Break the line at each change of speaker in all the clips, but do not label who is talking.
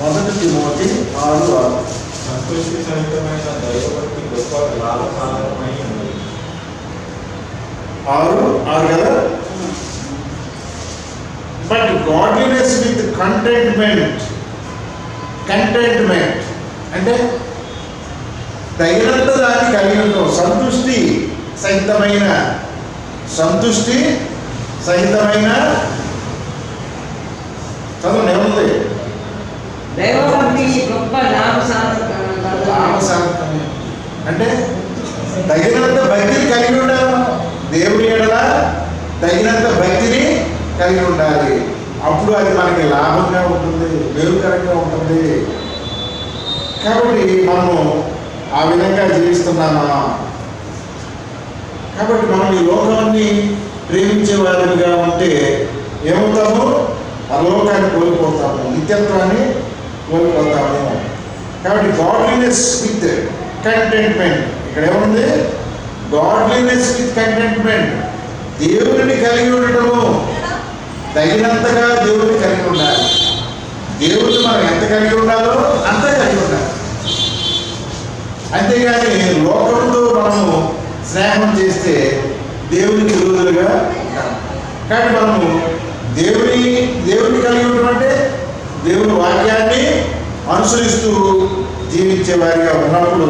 మొదటి తిమోతి 6:6.
సంతృష్టి సహితమైన దైవభక్తి గొప్ప లాభసాధకమై ఉన్నది.
6 కదా. బట్ గాడ్లీనెస్ విత్ కంటెంట్మెంట్ అంటే తగినంత దాన్ని కలిగి ఉండడం. సంతృష్టి సహితమైన చదువు ఏముంది?
దైవభక్తి గొప్ప
లాభసాధకమే అంటే తగినంత భక్తిని కలిగి ఉండాలి. మనం దేవుని ఎడల తగినంత భక్తిని కలిగి ఉండాలి. అప్పుడు అది మనకి లాభంగా ఉంటుంది, మేలుకరంగా ఉంటుంది. కాబట్టి మనము ఆ విధంగా జీవిస్తున్నామా? కాబట్టి మనం ఈ లోకాన్ని ప్రేమించే వారిగా ఉంటే ఏమవుతాము? పరలోకాన్ని కోల్పోతాము, నిత్యత్వాన్ని కోల్పోతాము. కాబట్టి గాడ్లీనెస్ విత్ కంటెంట్మెంట్, ఇక్కడ ఏముంది? గాడ్లీనెస్ విత్ కంటెంట్మెంట్, దేవుడిని కలిగి ఉండటము. తగినంతగా దేవుడిని కలిగి ఉండాలి. దేవుడిని మనం ఎంత కలిగి ఉండాలో అంత కలిగి ఉండాలి. అంతేగాని లోకంతో మనము స్నేహం చేస్తే దేవునికి విరోధులుగా ఉంటాం. కానీ మనము దేవుని కలిగి ఉండటం అంటే దేవుని వాక్యాన్ని అనుసరిస్తూ జీవించే వారిగా ఉన్నప్పుడు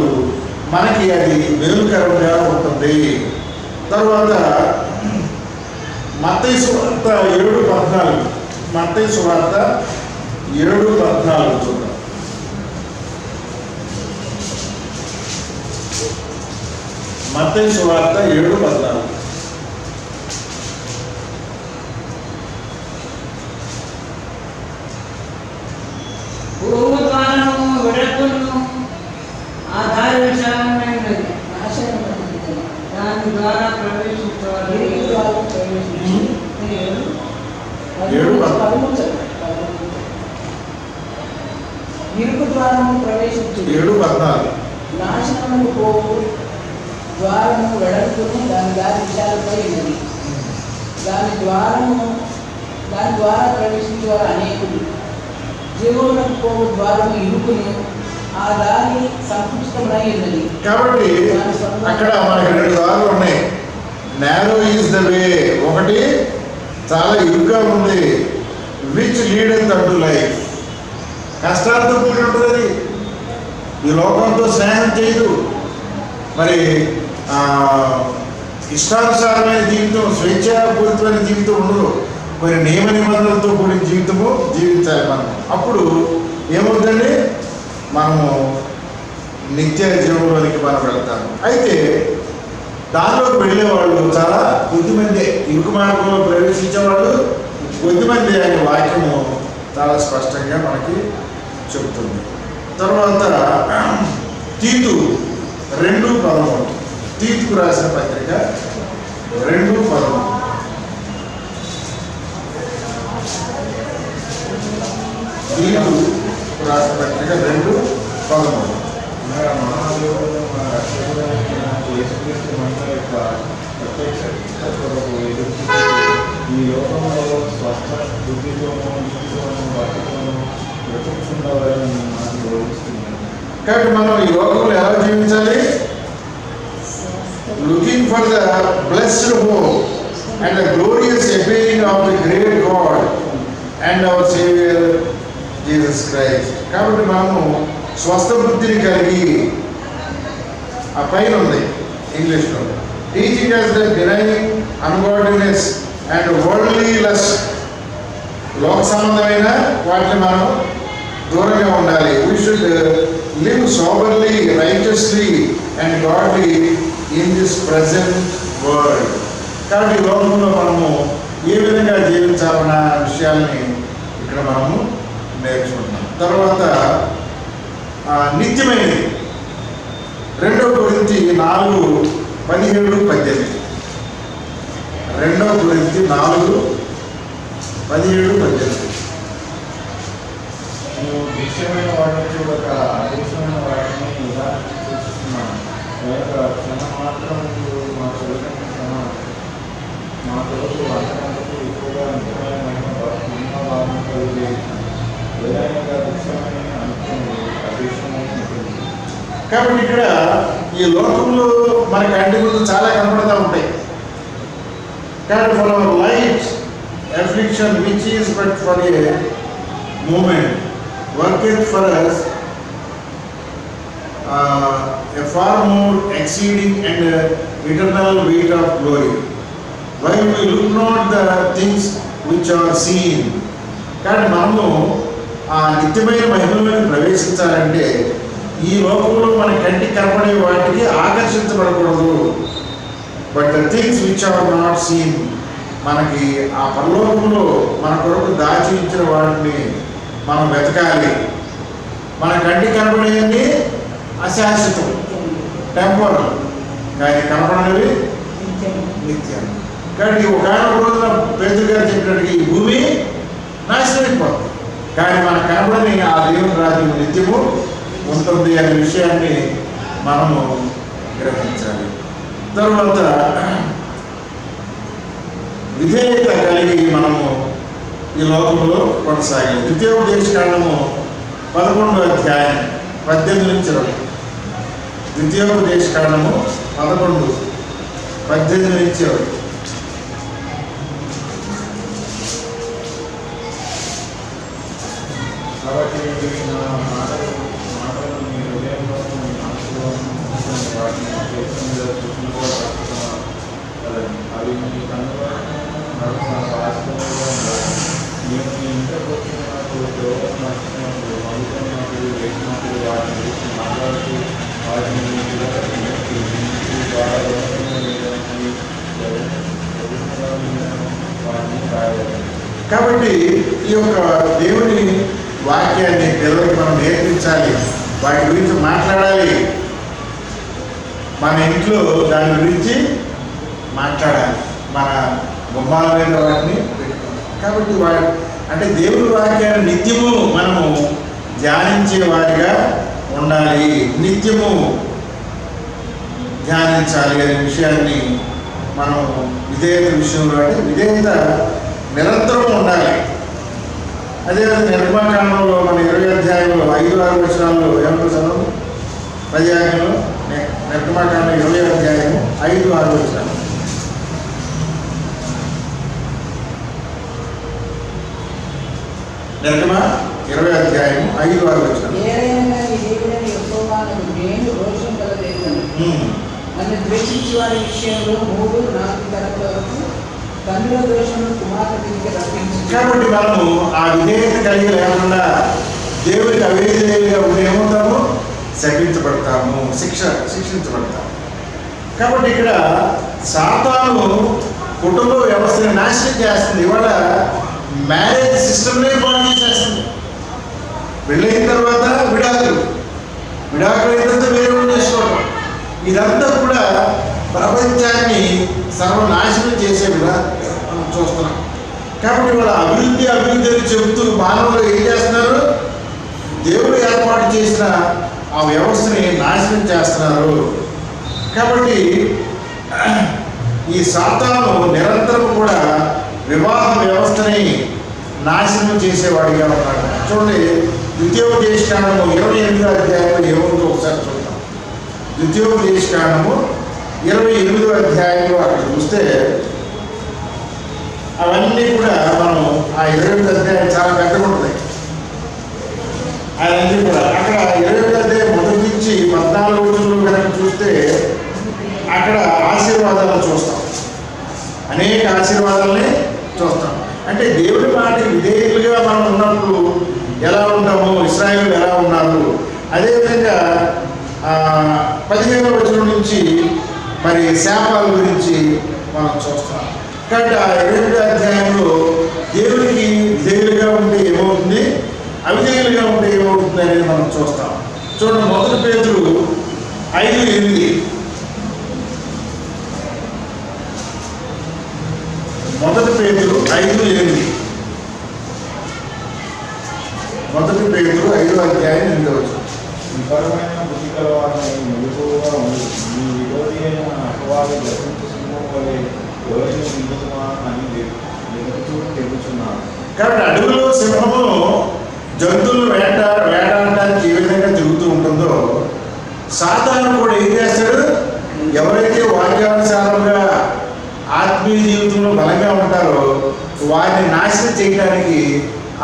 మనకి అది మేలుకరంగా ఉంటుంది. తర్వాత మత్తయి సువార్త 7:14, మత్తయి సువార్త 7:14 చూద్దాం. మత్తయి సువార్త 7:14.
పూర్వకాలము వెడల్పును ఆ దారి విశాలమైనది, దాని ద్వారా ప్రవేశించేవారు
ఇరుకు ద్వారము ప్రవేశించు
7:14.
నాశనములకు పోవు ద్వారము వెడల్పును, దాని దారి విశాలమై ఉన్నది, దాని ద్వారా ప్రవేశించేవారు అనేకులు. జీవములకు పోవు ద్వారము ఇరుకును, ఆ దారి సంకుచితమై ఉన్నది.
కాబట్టి అక్కడ మనకి 2 దారులు ఉన్నాయి. నారో ఈజ్ ద వే, ఒకటి చాలా ఇరుగ్గా ఉంది. విచ్ లీడెత్ అంటు లైఫ్, కష్టాలతో కూడి ఉంటుంది. అది ఈ లోకంతో స్నేహం చేయదు. మరి ఇష్టానుసారమైన జీవితం, స్వేచ్ఛాపూరితమైన జీవితం ఉండదు. కొన్ని నియమ నిబంధనలతో కూడిన జీవితము జీవించాలి మనం. అప్పుడు ఏమవుతుందండి? మనము నిత్య జీవంలోనికి మనం వెళ్తాము. అయితే దానిలోకి వెళ్ళేవాళ్ళు చాలా కొద్దిమంది, ఇరుకు మార్గంలో ప్రవేశించేవాళ్ళు కొద్దిమంది అనే వాక్యము చాలా స్పష్టంగా మనకి చెబుతుంది. తర్వాత తీతు 2:13, తీతుకు రాసిన పత్రిక 2:13. తీతు రాసిన పత్రిక 2:13.
మహాదేవుడు మన రక్షకుడైన యేసుక్రీస్తు మహిమ యొక్క ప్రత్యక్ష కొరకు ఎదుర్కొంటూ ఈ లోకంలో స్వస్థ బుద్ధితోనూ నీతితోనూ భక్తితోనూ బ్రతుకుతున్నవారని నాకు బోధిస్తున్నాను.
కాబట్టి మనం ఈ లోకంలో ఎలా జీవించాలి? Looking for the blessed hope and the glorious appearing of the great God and our saviour Jesus Christ. కాబట్టి మనము స్వస్థ బుద్ధిని కలిగి, ఆ పైన ఉంది ఇంగ్లీష్లో, teaching us the denying ungodliness and worldly lust, లోక సంబంధమైన వాటిని మనం దూరంగా ఉండాలి. We should live soberly, righteously and godly in this present world. కాబట్టి ఈ లోకంలో మనము ఏ విధంగా జీవించాలన్న విషయాల్ని ఇక్కడ మనము నేర్చుకుంటున్నాం. తర్వాత నిత్యమైనది 2 కొరింథీ 4:17-18. 2 కొరింథీ 4:17-18.
నేను దృశ్యమైన వాటిని చూడక అదృశ్యమైన వాటిని చూస్తున్నాను. క్షణ మాత్రం మా చదువుకున్న క్షణ మా కొరకు అంతకంతకు ఎక్కువగా నిజమైన మహిమ భావన కలిగి ఏదైనా దృశ్యమైన
కాబట్టి ఇక్కడ ఈ లోకంలో మన కంటి ముందు చాలా కనపడుతూ ఉంటాయి. కాబట్టి for our light affliction which is but for a moment worketh for us a far more exceeding and eternal weight of glory, while we look not the things which are seen. కానీ మనము ఆ నిత్యమైన మహిమలను ప్రవేశించాలంటే ఈ లోకంలో మన కంటికి కనపడే వాటికి ఆకర్షించబడకూడదు. But the things which are not seen, మనకి ఆ పరలోకంలో మన కొరకు దాచి ఉంచిన వాటిని మనం వెతకాలి. మన కంటికి కనపడేవన్నీ అశాశ్వతం, టెంపరల్, కానీ కనపడనివి నిత్యం. కానీ ఒకనొక రోజున పేతురు గారు చెప్పినట్టుగా ఈ భూమి నాశనమైపోతుంది, కానీ మనకు కనపడని ఆ దేవుని రాజ్యం నిత్యము ఉంటుంది అనే విషయాన్ని మనము గ్రహించాలి. తర్వాత విధేయత కలిగి మనము ఈ లోకంలో కొనసాగాలి. ద్వితీయోపదేశకాండము 11వ అధ్యాయం 18 నుంచి 20. ద్వితీయోపదేశకాండము 11, 18 నుంచి 20.
కాబట్టి నా మాటలు మీ హృదయంలో మీ మనసులో వాటిని చేతుల మీద చూసినప్పుడు అవి మీ కన్నుల నడుమ వాస్తవంగా ఉండాలి. నేను మీ ఇంటికి వచ్చినప్పుడు దేవతను నచ్చినప్పుడు మనుకున్నప్పుడు వేసినప్పుడు వాటిని గురించి మాట్లాడుతూ వాటిని ద్వారా వాటిని రాయాలి.
కాబట్టి ఈ యొక్క దేవుని వాక్యాన్ని పిల్లలకి మనం నేర్పించాలి, వాటి గురించి మాట్లాడాలి, మన ఇంట్లో దాని గురించి మాట్లాడాలి, మన గుమ్మాల మీద వాటిని పెట్టుకోవాలి. కాబట్టి అంటే దేవుని వాక్యాన్ని నిత్యము మనము ధ్యానించే వారిగా ఉండాలి, నిత్యము ధ్యానించాలి అనే విషయాన్ని మనం విధేయత విషయంలో అంటే విధేయత నిరంతరం ఉండాలి. అదేవిధంగా నిర్మాకాండంలో మన 20వ అధ్యాయంలో 5-6 వచనాల్లో ఏమన్నా చదువు 10 ఆజ్ఞలు, నిర్మాకాండం 20వ అధ్యాయము 5-6 వచనాలు. నిర్గమ 20వ అధ్యాయము 5-6 వచనాలు.
నన్ను ద్వేషించి వారి విషయంలో 3-4 తరముల వరకు తండ్రుల దోషమును కుమార్తె తిరిగి రప్పించి.
కాబట్టి మనము ఆ విధేయత కలిగి లేకుండా దేవుడికి అవిధేయులుగా ఏమవుతాము, శపించబడతాము, శిక్షించబడతాము. కాబట్టి ఇక్కడ సాతాను కుటుంబ వ్యవస్థని నాశనం చేస్తుంది. ఇవాళ మ్యారేజ్ సిస్టమ్నే పాడు చేసేస్తుంది. పెళ్ళైన తర్వాత విడాకులు అయిన తర్వాత వేరే చేసుకోవడం, ఇదంతా కూడా ప్రపంచాన్ని సర్వనాశనం చేసే విధానం మనం చూస్తున్నాం. కాబట్టి వాళ్ళ అభివృద్ధి అని చెబుతూ మానవులు ఏం చేస్తున్నారు, దేవుడు ఏర్పాటు చేసిన ఆ వ్యవస్థని నాశనం చేస్తున్నారు. కాబట్టి ఈ సాతాను నిరంతరం కూడా వివాహ వ్యవస్థని నాశనం చేసేవాడిగా ఉన్నాడు. చూడండి, ద్వితీయోపదేశకాండము 28వ అధ్యాయంలో ఏముందో ఒకసారి చూద్దాం. ద్వితీయోపదేశకాండము 28వ అధ్యాయంలో అక్కడ చూస్తే అవన్నీ కూడా మనం ఆ 28వ అధ్యాయం చాలా పెద్దగా ఉంటుంది. అవన్నీ కూడా అక్కడ 28వ అధ్యాయం మొదటి నుంచి 14 రోజుల్లో కనుక చూస్తే అక్కడ ఆశీర్వాదాలు చూస్తాం, అనేక ఆశీర్వాదాలని చూస్తాం. అంటే దేవుడి మాటకి విధేయులుగా మనం ఉన్నప్పుడు ఎలా ఉంటాము, ఇశ్రాయేలు ఎలా ఉన్నారు. అదేవిధంగా 15వ వచనం నుంచి మరి శాపాల గురించి మనం చూస్తాం. కాబట్టి ఆ 28వ అధ్యాయంలో దేవుడికి విధేయులుగా ఉంటే ఏమవుతుంది, అవిధేయులుగా ఉంటే ఏమవుతుంది అనేది మనం చూస్తాం. చూడండి, 1 పేతురు 5:8. 1 పేతురు 5:8. 1 పేతురు 5వ అధ్యాయం 8వ వచనం.
విపరమైన బుద్ధి కలవారిని మెలుగుగా ఉంది, మీ విరోధి అయిన అపవాది దర్శించు సింహం వలె ఎవరిని నిలుపుమా అని వెతుకుతూ తిరుగుతున్నాడు.
కాబట్టి అడవుల్లో సింహము జంతువులు వేటాడడానికి ఏ విధంగా తిరుగుతూ ఉంటుందో, వారిని నాశనం చేయడానికి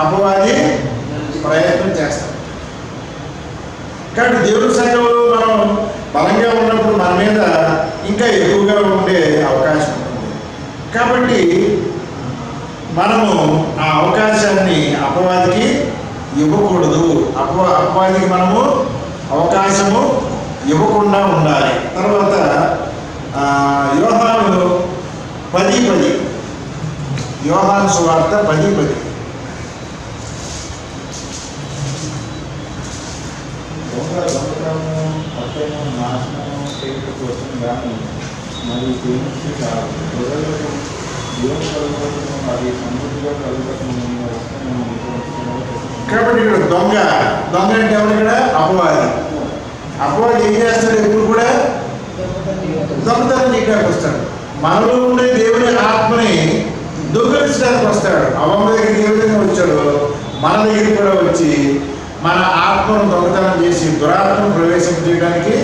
అపవాది ప్రయత్నం చేస్తాడు. కాబట్టి దేవుడి సంఘంలో మనం బలంగా ఉన్నప్పుడు మన మీద ఇంకా ఎక్కువగా ఉండే అవకాశం ఉంటుంది. కాబట్టి మనము ఆ అవకాశాన్ని అపవాదికి ఇవ్వకూడదు. అపవాదికి మనము అవకాశము ఇవ్వకుండా ఉండాలి. తర్వాత యోహాను 10:10, యోహాను సువార్త 10:10.
దొంగతనము, హత్యను, నాశనము చేయడం కోసం కానీ మరియు దేవునికి కాదు. గొర్రెలకు దేవుని కలుగుటను అది సమృద్ధిగా కలుగుటను
కాబట్టి ఇక్కడ దొంగ అంటే ఎవరు? ఇక్కడ అపవాది ఏం చేస్తాడు? ఎప్పుడు కూడా దొంగతనం చేయడానికి వస్తాడు. మనలో ఉండే దేవుని ఆత్మని దొంగిలించడానికి వస్తాడు. అవ్వ దగ్గరికి ఏ విధంగా వచ్చాడు, మన దగ్గరికి కూడా వచ్చి మన ఆత్మను దొంగతనం చేసి దురాత్మను ప్రవేశించడానికి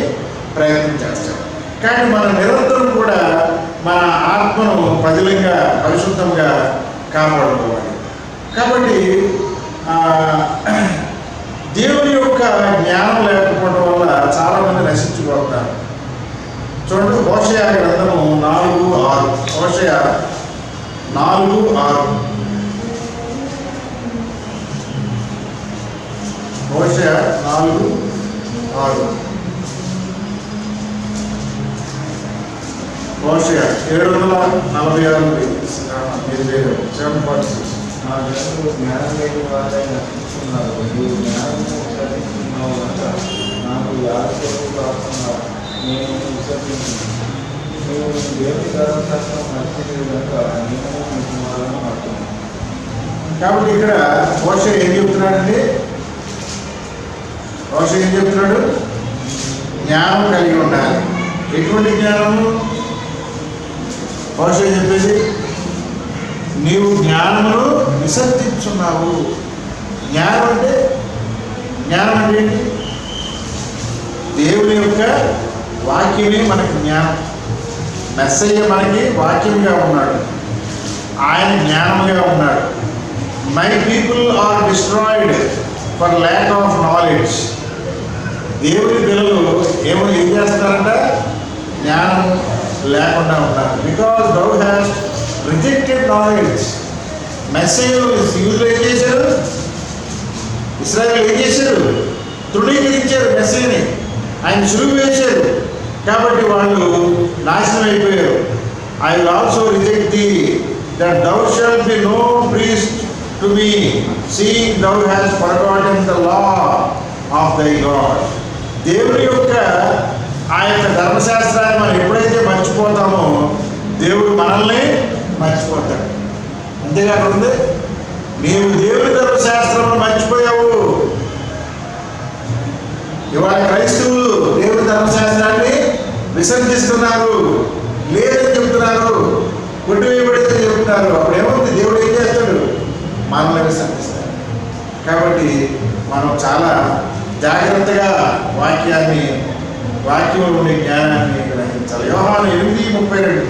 ప్రయత్నం చేస్తాడు. కానీ మన నిరంతరం కూడా మన ఆత్మను పదిలంగా పరిశుద్ధంగా కాపాడుకోవాలి. కాబట్టి దేవుని యొక్క జ్ఞానం లేకపోవడం వల్ల చాలామంది నశించిపోతారు. చూడండి, హోషేయ గ్రంథము 4:6. హోషేయ 4:6. హోషేయ 4:6. హోషేయ 746 746.
నా జనులు జ్ఞానం లేని వారై నశిస్తున్నారు. మీరు జ్ఞానము చదివిస్తున్నావు కనుక నాకు యాజకులు కాకుండా నేను విసర్జించున్నాను. ನೀವು దేవుని ధర్మశాస్త్రం నచ్చింది కనుక నేను మీ కుమారులను పడుతున్నాను.
కాబట్టి ఇక్కడ హోషేయ ఏం చెప్తున్నాడండి? హోషేయ ఏం చెప్తున్నాడు? జ్ఞానం కలిగి ఉండాలి. ఎటువంటి జ్ఞానము? హోషేయ చెప్పేది, నీవు జ్ఞానమును విసర్జించున్నావు. జ్ఞానం అంటే ఏంటి? దేవుని యొక్క వాక్యమే మనకి జ్ఞానం. మెస్సయ్య మనకి వాక్యంగా ఉన్నాడు, ఆయన జ్ఞానముగా ఉన్నాడు. My people are destroyed for lack of knowledge. దేవుని పిల్లలు ఏం చేస్తారంట? జ్ఞానం లేకుండా ఉన్నారు. Because thou has rejected knowledge. మెస్సయ్య యూదులు ఏం చేశారు? ఇశ్రాయేలు ఏం చేశారు? తృణీకరించారు మెస్సయ్యని, ఆయన సులువు వేశారు. కాబట్టి వాళ్ళు నాశనం అయిపోయారు. I will also reject thee that thou shalt be no priest to me seeing thou hast forgotten the law of thy God. దేవుని యొక్క ఆ యొక్క ధర్మశాస్త్రాన్ని మనం ఎప్పుడైతే మర్చిపోతామో దేవుడు మనల్ని మర్చిపోతాడు. అంతేకాకుండా నీవు దేవుని ధర్మశాస్త్రం మర్చిపోయావు. ఇవాళ క్రైస్తవులు దేవుని ధర్మశాస్త్రాన్ని విసర్జిస్తున్నారు, లేదని చెప్తున్నారు, కొట్టివేయబడిందని చెప్తున్నారు. అప్పుడు ఏమవుతుంది? దేవుడు ఏం చేస్తాడు? మనల్ని విసర్జిస్తాడు. కాబట్టి మనం చాలా జాగ్రత్తగా వాక్యంలో ఉండే జ్ఞానాన్ని గ్రహించాలి. యోహాను 8:32,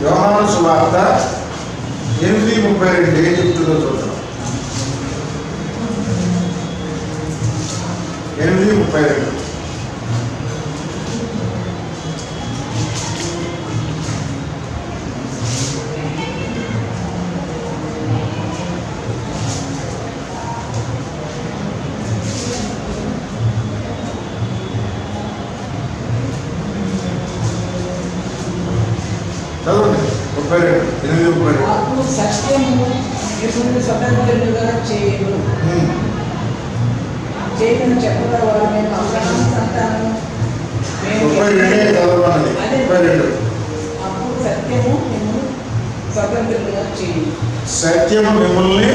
యోహాను సువార్త 8:32 ఏం చెప్తుందో చూద్దాం. 8:32. చదవండి. 32.
అప్పుడు సత్యము ఇప్పుడు స్వతంత్రులుగా చేయను చెప్పగల వారు మేము అబ్రహాము సంతానము.
32 చదవండి. 32.
అప్పుడు సత్యము మేము స్వతంత్రులుగా చేయను.
సత్యము మిమ్మల్ని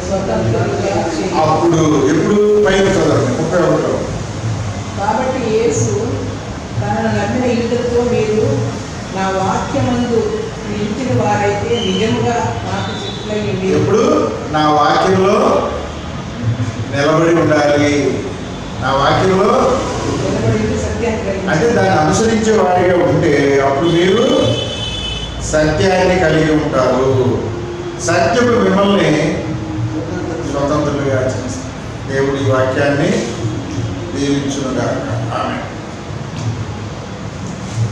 స్వతంత్రులుగా చేయను.
అప్పుడు ఎప్పుడు పైన చదవండి. 31.
కాబట్టి యేసు తనను నమ్మిన యూదులతో మీరు నా వాక్యమందు నిలిచిన వారైతే నిజముగా నాకు శిష్యులయ్యండి.
ఎప్పుడు నా వాక్యంలో నిలబడి ఉండాలి. నా వాక్యంలో
నిలబడి సత్యాన్ని
అంటే దాన్ని అనుసరించే వారిగా ఉంటే అప్పుడు మీరు సత్యాన్ని కలిగి ఉంటారు. సత్యము మిమ్మల్ని స్వతంత్రులుగా చేస్తుంది. దేవుడి వాక్యాన్ని దీవించునుగాక. ఆమేన్.